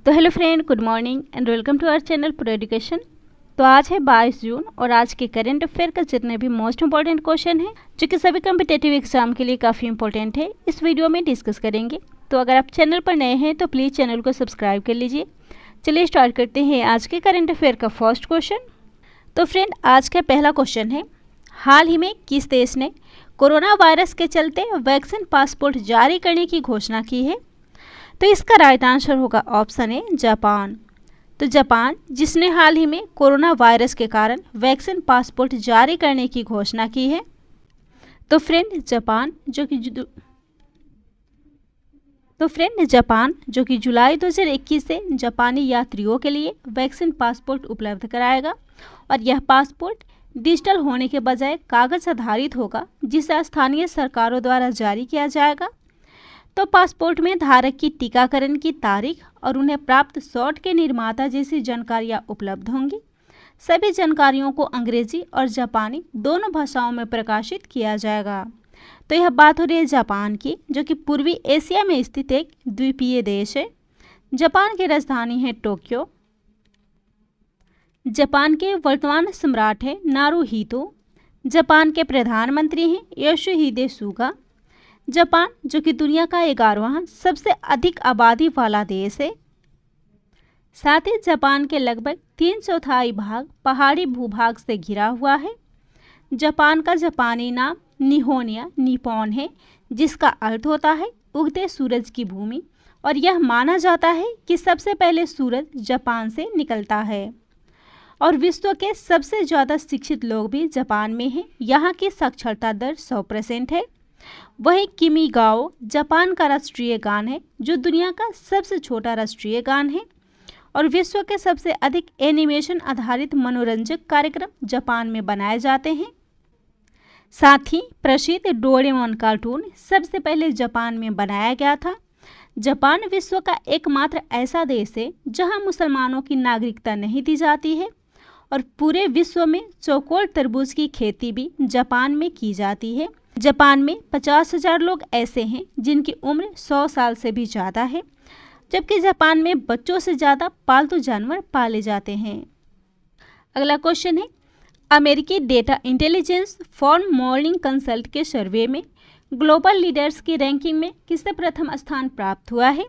तो hello friend, good morning and welcome to our channel Pro Education. तो आज है 22 जून और आज के करंट अफेयर का जितने भी मोस्ट इंपॉर्टेंट क्वेश्चन है जो कि सभी कम्पिटेटिव एग्जाम के लिए काफ़ी इंपॉर्टेंट है, इस वीडियो में डिस्कस करेंगे। तो अगर आप चैनल पर नए हैं तो प्लीज़ चैनल को सब्सक्राइब कर लीजिए। चलिए स्टार्ट करते हैं आज के करंट अफेयर का फर्स्ट क्वेश्चन। तो फ्रेंड, आज का पहला क्वेश्चन है, हाल ही में किस देश ने कोरोना वायरस के चलते वैक्सीन पासपोर्ट जारी करने की घोषणा की है? तो इसका राइट आंसर होगा ऑप्शन ए जापान। तो जापान जिसने हाल ही में कोरोना वायरस के कारण वैक्सीन पासपोर्ट जारी करने की घोषणा की है। तो फ्रेंड जापान जो कि जुलाई 2021 से जापानी यात्रियों के लिए वैक्सीन पासपोर्ट उपलब्ध कराएगा और यह पासपोर्ट डिजिटल होने के बजाय कागज आधारित होगा, जिसे स्थानीय सरकारों द्वारा जारी किया जाएगा। तो पासपोर्ट में धारक की टीकाकरण की तारीख और उन्हें प्राप्त शॉट के निर्माता जैसी जानकारियां उपलब्ध होंगी। सभी जानकारियों को अंग्रेजी और जापानी दोनों भाषाओं में प्रकाशित किया जाएगा। तो यह बात हो रही है जापान की, जो कि पूर्वी एशिया में स्थित एक द्वीपीय देश है। जापान की राजधानी है टोक्यो। जापान के वर्तमान सम्राट है नारुहितो। जापान के प्रधानमंत्री हैं योशिहिदे सुगा। जापान जो कि दुनिया का 11वां सबसे अधिक आबादी वाला देश है। साथ ही जापान के लगभग 3/4 भाग पहाड़ी भूभाग से घिरा हुआ है। जापान का जापानी नाम निहोनिया निपॉन है, जिसका अर्थ होता है उगते सूरज की भूमि, और यह माना जाता है कि सबसे पहले सूरज जापान से निकलता है। और विश्व के सबसे ज़्यादा शिक्षित लोग भी जापान में हैं। यहाँ की साक्षरता दर 100% है। वहीं किमीगाओ जापान का राष्ट्रीय गान है, जो दुनिया का सबसे छोटा राष्ट्रीय गान है। और विश्व के सबसे अधिक एनिमेशन आधारित मनोरंजक कार्यक्रम जापान में बनाए जाते हैं। साथ ही प्रसिद्ध डोरेमोन कार्टून सबसे पहले जापान में बनाया गया था। जापान विश्व का एकमात्र ऐसा देश है जहां मुसलमानों की नागरिकता नहीं दी जाती है। और पूरे विश्व में चौकोर तरबूज की खेती भी जापान में की जाती है। जापान में 50,000 लोग ऐसे हैं जिनकी उम्र 100 साल से भी ज़्यादा है, जबकि जापान में बच्चों से ज़्यादा पालतू जानवर पाले जाते हैं। अगला क्वेश्चन है, अमेरिकी data intelligence for morning consult के सर्वे में ग्लोबल लीडर्स की रैंकिंग में किसे प्रथम स्थान प्राप्त हुआ है?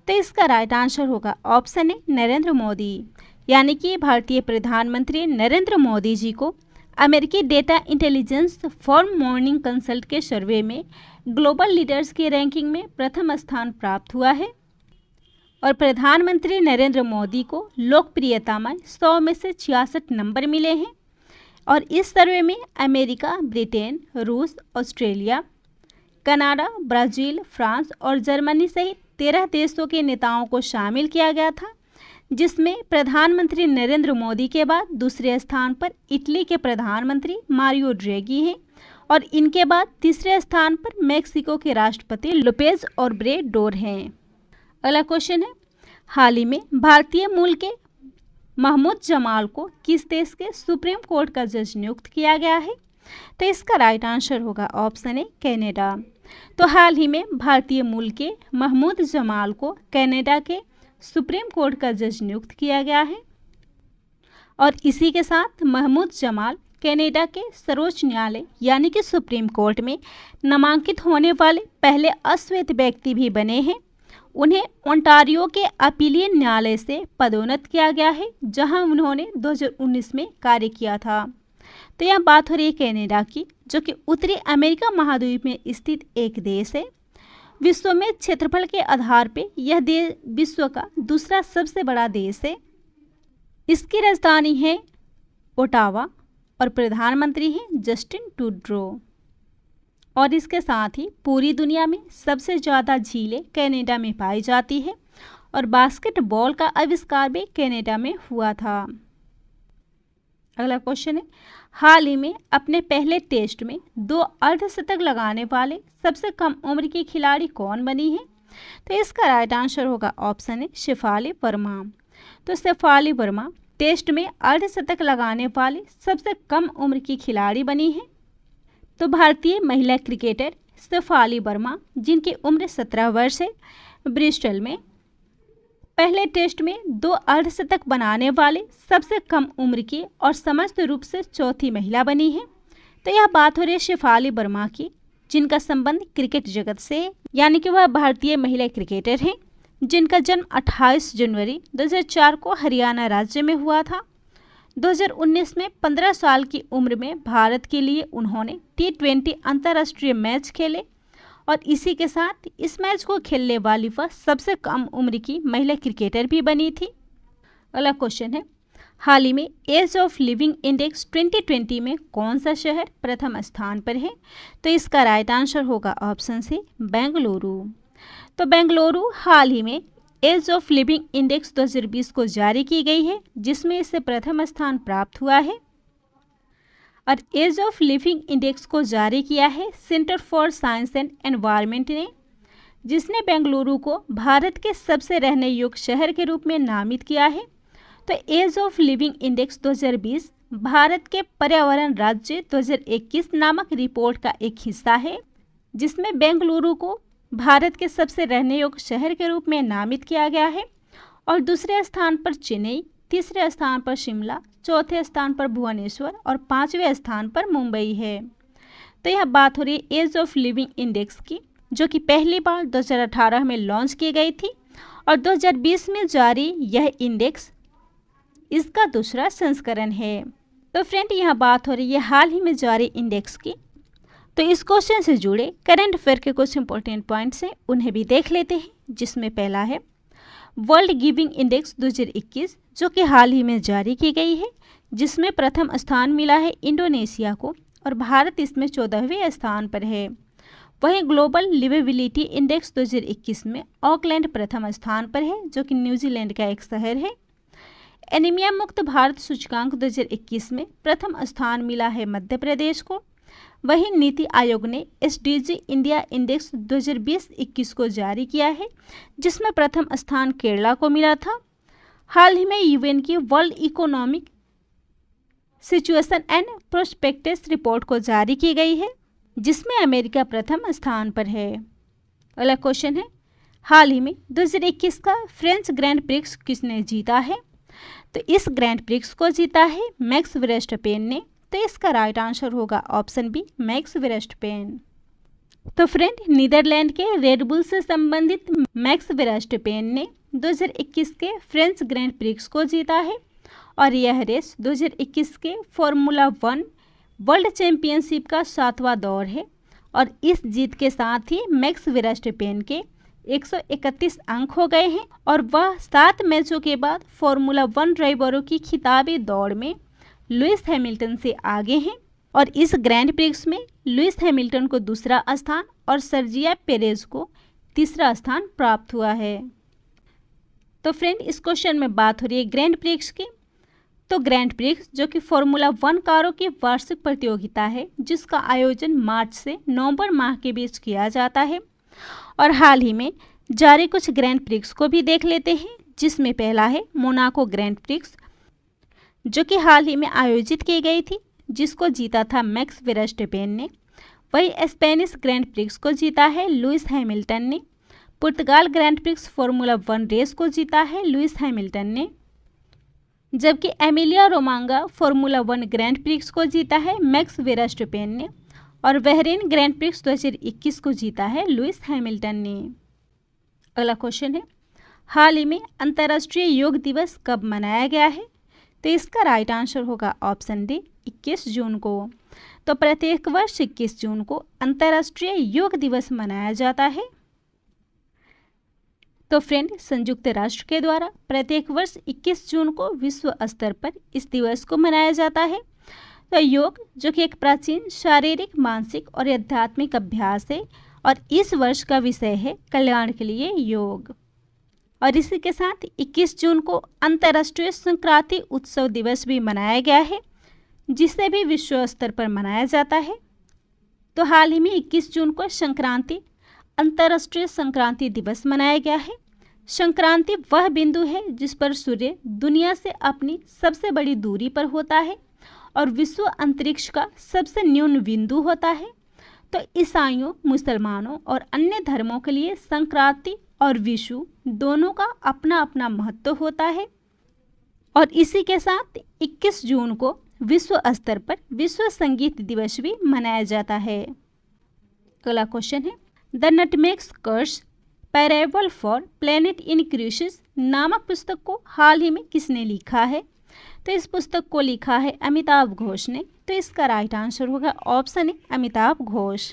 तो इसका राइट आंसर होगा ऑप्शन ए नरेंद्र मोदी। यानी कि भारतीय प्रधानमंत्री नरेंद्र मोदी जी को अमेरिकी data intelligence for morning consult के सर्वे में ग्लोबल लीडर्स की रैंकिंग में प्रथम स्थान प्राप्त हुआ है। और प्रधानमंत्री नरेंद्र मोदी को लोकप्रियता में 100 में से 66 नंबर मिले हैं। और इस सर्वे में अमेरिका, ब्रिटेन, रूस, ऑस्ट्रेलिया, कनाडा, ब्राज़ील, फ्रांस और जर्मनी सहित 13 देशों के नेताओं को शामिल किया गया था, जिसमें प्रधानमंत्री नरेंद्र मोदी के बाद दूसरे स्थान पर इटली के प्रधानमंत्री मारियो ड्रैगी हैं। और इनके बाद तीसरे स्थान पर मेक्सिको के राष्ट्रपति लोपेज ओब्राडोर हैं। अगला क्वेश्चन है, हाल ही में भारतीय मूल के महमूद जमाल को किस देश के सुप्रीम कोर्ट का जज नियुक्त किया गया है? तो इसका राइट आंसर होगा ऑप्शन ए कनाडा। तो हाल ही में भारतीय मूल के महमूद जमाल को कनाडा के सुप्रीम कोर्ट का जज नियुक्त किया गया है। और इसी के साथ महमूद जमाल कनाडा के सर्वोच्च न्यायालय यानी कि सुप्रीम कोर्ट में नामांकित होने वाले पहले अश्वेत व्यक्ति भी बने हैं। उन्हें ओंटारियो के अपीलीय न्यायालय से पदोन्नत किया गया है, जहां उन्होंने 2019 में कार्य किया था। तो यह बात हो रही है कनाडा की, जो कि उत्तरी अमेरिका महाद्वीप में स्थित एक देश है। विश्व में क्षेत्रफल के आधार पे यह देश विश्व का दूसरा सबसे बड़ा देश है। इसकी राजधानी है ओटावा और प्रधानमंत्री हैं जस्टिन ट्रूडो। और इसके साथ ही पूरी दुनिया में सबसे ज़्यादा झीलें कनाडा में पाई जाती है। और बास्केटबॉल का आविष्कार भी कनाडा में हुआ था। अगला क्वेश्चन है, हाल ही में अपने पहले टेस्ट में 2 अर्धशतक लगाने वाले सबसे कम उम्र की खिलाड़ी कौन बनी है? तो इसका राइट आंसर होगा ऑप्शन ए शेफाली वर्मा। तो शेफाली वर्मा टेस्ट में अर्धशतक लगाने वाली सबसे कम उम्र की खिलाड़ी बनी है। तो भारतीय महिला क्रिकेटर शेफाली वर्मा, जिनकी उम्र 17 वर्ष है, ब्रिस्टल में पहले टेस्ट में 2 अर्धशतक बनाने वाले सबसे कम उम्र की और समस्त रूप से चौथी महिला बनी है। तो यह बात हो रही है शेफाली वर्मा की, जिनका संबंध क्रिकेट जगत से है, यानी कि वह भारतीय महिला क्रिकेटर हैं, जिनका जन्म 28 जनवरी 2004 को हरियाणा राज्य में हुआ था। 2019 में 15 साल की उम्र में भारत के लिए उन्होंने T20 अंतर्राष्ट्रीय मैच खेले और इसी के साथ इस मैच को खेलने वाली वह सबसे कम उम्र की महिला क्रिकेटर भी बनी थी। अगला क्वेश्चन है, हाल ही में एज ऑफ लिविंग इंडेक्स 2020 में कौन सा शहर प्रथम स्थान पर है? तो इसका राइट आंसर होगा ऑप्शन सी, बेंगलुरु। तो बेंगलुरु हाल ही में एज ऑफ लिविंग इंडेक्स 2020 को जारी की गई है, जिसमें इसे प्रथम स्थान प्राप्त हुआ है। और एज ऑफ लिविंग इंडेक्स को जारी किया है centre for science and environment ने, जिसने बेंगलुरु को भारत के सबसे रहने योग्य शहर के रूप में नामित किया है। तो ease of living index 2020 Bharat के पर्यावरण राज्य 2021 नामक रिपोर्ट का एक हिस्सा है, जिसमें बेंगलुरु को भारत के सबसे रहने योग्य शहर के रूप में नामित किया गया है। और दूसरे स्थान पर चेन्नई, तीसरे स्थान पर शिमला, चौथे स्थान पर भुवनेश्वर और 5वें स्थान पर मुंबई है। तो यह बात हो रही है एज ऑफ लिविंग इंडेक्स की, जो कि पहली बार 2018 में लॉन्च की गई थी और 2020 में जारी यह इंडेक्स इसका दूसरा संस्करण है। तो फ्रेंड, यह बात हो रही है हाल ही में जारी इंडेक्स की। तो इस क्वेश्चन से जुड़े करंट अफेयर के कुछ इंपॉर्टेंट पॉइंट्स हैं, उन्हें भी देख लेते हैं। जिसमें पहला है वर्ल्ड गिविंग इंडेक्स 2021, जो कि हाल ही में जारी की गई है, जिसमें प्रथम स्थान मिला है इंडोनेशिया को और भारत इसमें 14वें स्थान पर है। वहीं ग्लोबल लिवेबिलिटी इंडेक्स 2021 में ऑकलैंड प्रथम स्थान पर है, जो कि न्यूजीलैंड का एक शहर है। एनीमिया मुक्त भारत सूचकांक 2021 में प्रथम स्थान मिला है मध्य प्रदेश को। वहीं नीति आयोग ने SDG इंडिया इंडेक्स 2020-21 को जारी किया है, जिसमें प्रथम स्थान केरला को मिला था। हाल ही में UN की world economic situation and prospectus report को जारी की गई है, जिसमें अमेरिका प्रथम स्थान पर है। अगला क्वेश्चन है, हाल ही में 2021 का फ्रेंच ग्रैंड प्रिक्स किसने जीता है? तो इस ग्रैंड प्रिक्स को जीता है मैक्स वर्स्टपेन ने। तो इसका राइट आंसर होगा ऑप्शन बी, मैक्स वर्स्टपेन। तो फ्रेंड, नीदरलैंड के रेडबुल से संबंधित मैक्स वर्स्टपेन ने 2021 के फ्रेंच ग्रैंड प्रिक्स को जीता है और यह रेस 2021 के फॉर्मूला 1 वर्ल्ड चैंपियनशिप का 7वां दौर है। और इस जीत के साथ ही मैक्स वर्स्टपेन के 131 अंक हो गए हैं और वह 7 मैचों के बाद फॉर्मूला 1 ड्राइवरों की खिताबी दौड़ में लुइस हैमिल्टन से आगे हैं। और इस ग्रैंड प्रिक्स में लुइस हैमिल्टन को दूसरा स्थान और सर्जिया पेरेज को तीसरा स्थान प्राप्त हुआ है। तो फ्रेंड, इस क्वेश्चन में बात हो रही है ग्रैंड प्रिक्स की। तो ग्रैंड प्रिक्स, जो कि फॉर्मूला 1 कारों की वार्षिक प्रतियोगिता है, जिसका आयोजन मार्च से नवंबर माह के बीच किया जाता है। और हाल ही में जारी कुछ ग्रैंड प्रिक्स को भी देख लेते हैं, जिसमें पहला है मोनाको ग्रैंड प्रिक्स, जो कि हाल ही में आयोजित की गई थी, जिसको जीता था मैक्स वर्स्टपेन ने। वहीं स्पेनिश ग्रैंड प्रिक्स को जीता है लुइस हैमिल्टन ने। पुर्तगाल ग्रैंड प्रिक्स फॉर्मूला 1 रेस को जीता है लुइस हैमिल्टन ने, जबकि एमिलिया रोमांगा फॉर्मूला 1 ग्रैंड प्रिक्स को जीता है मैक्स वर्स्टपेन ने। और बहरीन ग्रैंड प्रिक्स 2021 को जीता है लुइस हैमिल्टन ने। अगला क्वेश्चन है, हाल ही में अंतर्राष्ट्रीय योग दिवस कब मनाया गया है? तो इसका राइट आंसर होगा ऑप्शन डी, 21 जून को। तो प्रत्येक वर्ष 21 जून को अंतर्राष्ट्रीय योग दिवस मनाया जाता है। तो फ्रेंड, संयुक्त राष्ट्र के द्वारा प्रत्येक वर्ष 21 जून को विश्व स्तर पर इस दिवस को मनाया जाता है। तो योग, जो कि एक प्राचीन शारीरिक, मानसिक और आध्यात्मिक अभ्यास है और इस वर्ष का विषय है कल्याण के लिए योग। और इसी के साथ 21 जून को अंतर्राष्ट्रीय संक्रांति उत्सव दिवस भी मनाया गया है, जिसे भी विश्व स्तर पर मनाया जाता है। तो हाल ही में 21 जून को संक्रांति अंतर्राष्ट्रीय संक्रांति दिवस मनाया गया है। संक्रांति वह बिंदु है जिस पर सूर्य दुनिया से अपनी सबसे बड़ी दूरी पर होता है और विश्व अंतरिक्ष का सबसे न्यून बिंदु होता है। तो ईसाइयों, मुसलमानों और अन्य धर्मों के लिए संक्रांति और विशु दोनों का अपना अपना महत्व होता है और इसी के साथ 21 जून को विश्व स्तर पर विश्व संगीत दिवस भी मनाया जाता है। अगला क्वेश्चन है, the nutmeg's curse parable for planet in crises नामक पुस्तक को हाल ही में किसने लिखा है? तो इस पुस्तक को लिखा है अमिताभ घोष ने। तो इसका राइट आंसर होगा ऑप्शन ए अमिताभ घोष।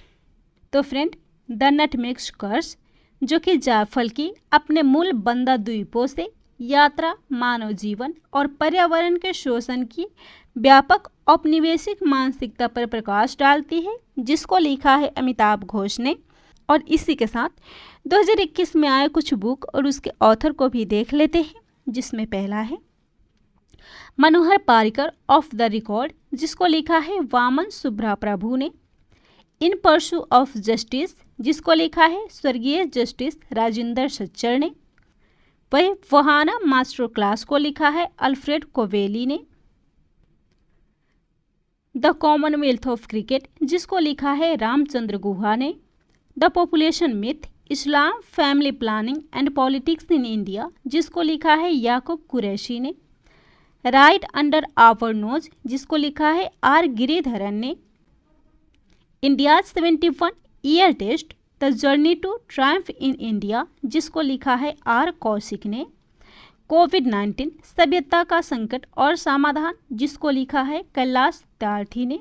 तो फ्रेंड, द नटमेग्स कर्स जो कि जायफल की अपने मूल बंदा द्वीपों से यात्रा, मानव जीवन और पर्यावरण के शोषण की व्यापक औपनिवेशिक मानसिकता पर प्रकाश डालती है, जिसको लिखा है अमिताभ घोष ने। और इसी के साथ 2021 में आए कुछ बुक और उसके ऑथर को भी देख लेते हैं, जिसमें पहला है मनोहर पारिकर ऑफ द रिकॉर्ड, जिसको लिखा है वामन सुब्रा प्रभु ने। इन परसू ऑफ जस्टिस, जिसको लिखा है स्वर्गीय जस्टिस राजेंद्र सच्चर ने। वही वहाना मास्टर क्लास को लिखा है अल्फ्रेड कोवेली ने। द कॉमनवेल्थ ऑफ क्रिकेट, जिसको लिखा है रामचंद्र गुहा ने। The population myth, Islam, family planning and politics in India, जिसको लिखा है याकूब कुरैशी ने। राइट अंडर आवर नोज, जिसको लिखा है आर गिरिधरन ने। India 71 year test, the journey to triumph in India, जिसको लिखा है आर कौशिक ने। कोविड-19 सभ्यता का संकट और समाधान, जिसको लिखा है कैलाश त्यार्थी ने।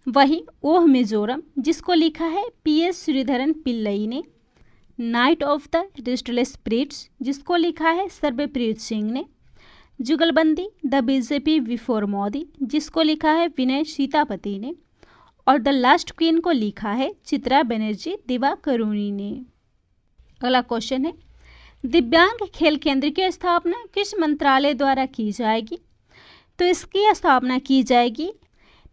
वहीं ओह मिजोरम, जिसको लिखा है पीएस श्रीधरन पिल्लई ने। Knight of the restless spirits, जिसको लिखा है सर्वप्रीत सिंह ने। जुगलबंदी, द बीजेपी बिफोर मोदी, जिसको लिखा है विनय सीतापति ने। और द लास्ट क्वीन को लिखा है चित्रा बनर्जी दिवाकरुणी ने। अगला क्वेश्चन है, दिव्यांग खेल केंद्र की स्थापना किस मंत्रालय द्वारा की जाएगी? तो इसकी स्थापना की जाएगी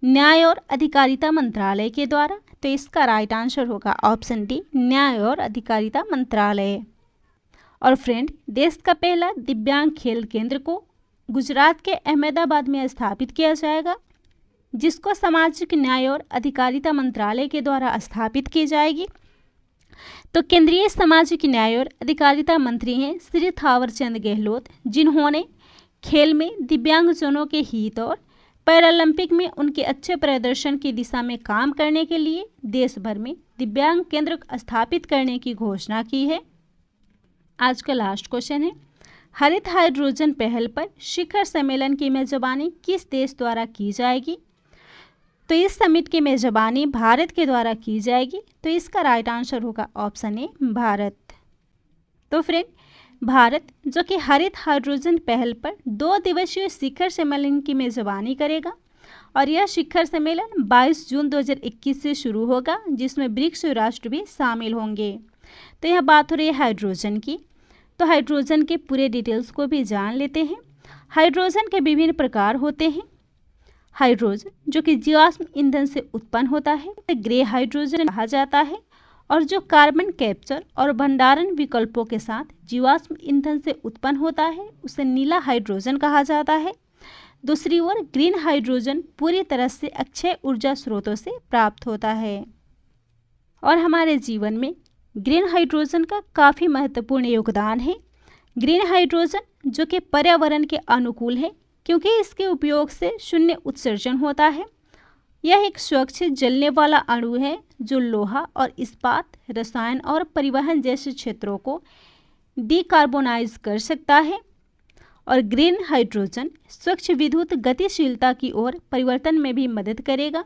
न्याय और अधिकारिता मंत्रालय के द्वारा। तो इसका राइट आंसर होगा ऑप्शन डी, न्याय और अधिकारिता मंत्रालय। और फ्रेंड, देश का पहला दिव्यांग खेल केंद्र को गुजरात के अहमदाबाद में स्थापित किया जाएगा, जिसको सामाजिक न्याय और अधिकारिता मंत्रालय के द्वारा स्थापित की जाएगी। तो केंद्रीय सामाजिक न्याय और अधिकारिता मंत्री हैं श्री थावरचंद गहलोत, जिन्होंने खेल में दिव्यांगजनों के हित और पैरालंपिक में उनके अच्छे प्रदर्शन की दिशा में काम करने के लिए देश भर में दिव्यांग केंद्र स्थापित करने की घोषणा की है। आज का लास्ट क्वेश्चन है, हरित हाइड्रोजन पहल पर शिखर सम्मेलन की मेजबानी किस देश द्वारा की जाएगी? तो इस समिट की मेजबानी भारत के द्वारा की जाएगी। तो इसका राइट आंसर होगा ऑप्शन ए, भारत। तो फ्रेंड, भारत जो कि हरित हाइड्रोजन पहल पर 2 दिवसीय शिखर सम्मेलन की मेजबानी करेगा और यह शिखर सम्मेलन 22 जून 2021 से शुरू होगा, जिसमें ब्रिक्स राष्ट्र भी शामिल होंगे। तो यह बात हो रही है हाइड्रोजन की। तो हाइड्रोजन के पूरे डिटेल्स को भी जान लेते हैं। हाइड्रोजन के विभिन्न प्रकार होते हैं। हाइड्रोजन जो कि जीवाश्म ईंधन से उत्पन्न होता है, ग्रे हाइड्रोजन कहा जाता है, और जो कार्बन कैप्चर और भंडारण विकल्पों के साथ जीवाश्म ईंधन से उत्पन्न होता है, उसे नीला हाइड्रोजन कहा जाता है। दूसरी ओर ग्रीन हाइड्रोजन पूरी तरह से अक्षय ऊर्जा स्रोतों से प्राप्त होता है। और हमारे जीवन में ग्रीन हाइड्रोजन का काफ़ी महत्वपूर्ण योगदान है। ग्रीन हाइड्रोजन जो कि पर्यावरण के अनुकूल है, क्योंकि इसके उपयोग से शून्य उत्सर्जन होता है। यह एक स्वच्छ जलने वाला अणु है जो लोहा और इस्पात, रसायन और परिवहन जैसे क्षेत्रों को डिकार्बोनाइज कर सकता है। और ग्रीन हाइड्रोजन स्वच्छ विद्युत गतिशीलता की ओर परिवर्तन में भी मदद करेगा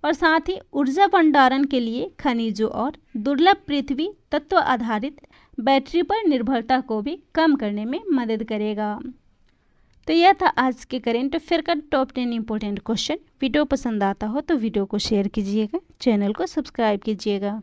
और साथ ही ऊर्जा भंडारण के लिए खनिजों और दुर्लभ पृथ्वी तत्व आधारित बैटरी पर निर्भरता को भी कम करने में मदद करेगा। तो यह था आज के करेंट अफेयर का टॉप 10 इंपॉर्टेंट क्वेश्चन। वीडियो पसंद आता हो तो वीडियो को शेयर कीजिएगा, चैनल को सब्सक्राइब कीजिएगा।